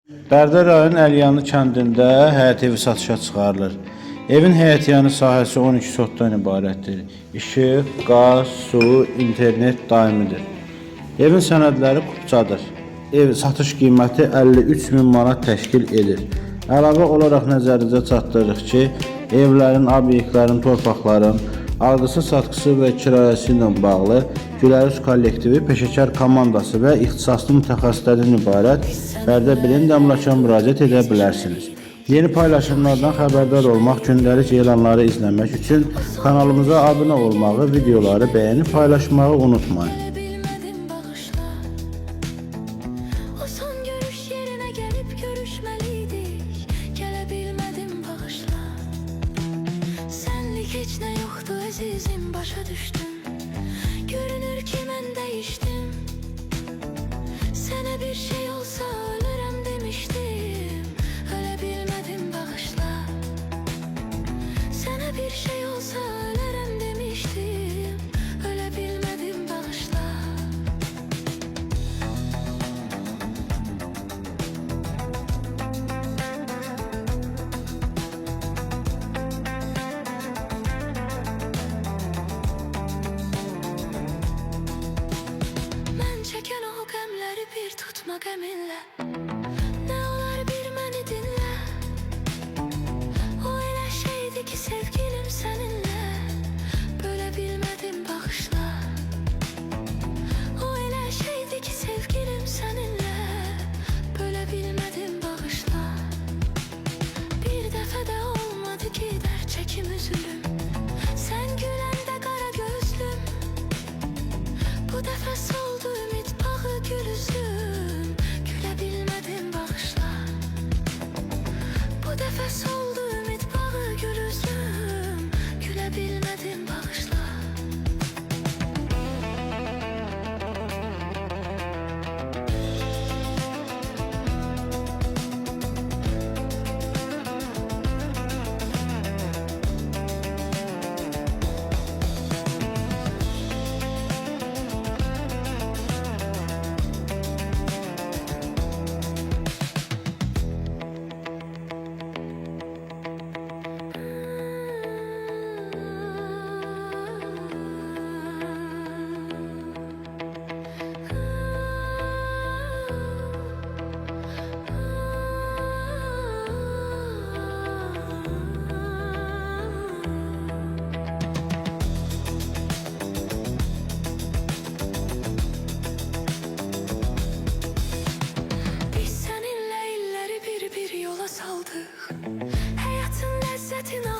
Bərdə rayon Əlyanlı kəndində həyət evi satışa çıxarılır. Evin həyətyanı sahəsi 12 sotdan ibarətdir. İşıq, qaz, su, internet daimidir. Evin sənədləri kupçadır. Ev satış qiyməti 53 min manat təşkil edir. Əlavə olaraq nəzərinizə çatdırırıq ki, evlərin, obyektlərin, torpaqların alqısı-satqısı və kirayəsi ilə bağlı Gülərüz kollektivi, peşəkar komandası və ixtisaslı mütəxəssislərdən ibarət Bərdə Brend əmlaka müraciət edə bilərsiniz. Yeni paylaşımlardan xəbərdar olmaq, gündəlik elanları izləmək üçün kanalımıza abunə olmağı, videoları bəyənib paylaşmağı unutmayın. Hiç ne yoktu azizim, başa düştüm. Görünür ki ben değiştim. Sana bir şey olsa ölürüm demiştim. Öyle bilmedim, bağışla. Sana bir şey olsa ölürüm demiştim. Öyle bilmedim, bağışla. Çeken o qəmləri bir tutma qəminlə. Ne olar bir məni dinlə. O elə şeydi ki sevgilim səninlə. Böyle bilmədim, bağışla. O elə şeydi ki sevgilim səninlə. Böyle bilmədim, bağışla. Bir dəfə də olmadı ki dərd çəkim üzülüm. Sən güləndə qara gözlüm. Bu dəfə soldu ümid bağı gül üzlüm. Gülə bilmədim, bağışla. Bu dəfə soldu ümid bağı gül üzlüm. Gülə bilmədim, bağışla. Biz seninle illeri bir bir yola saldık. Hayatın lezzetini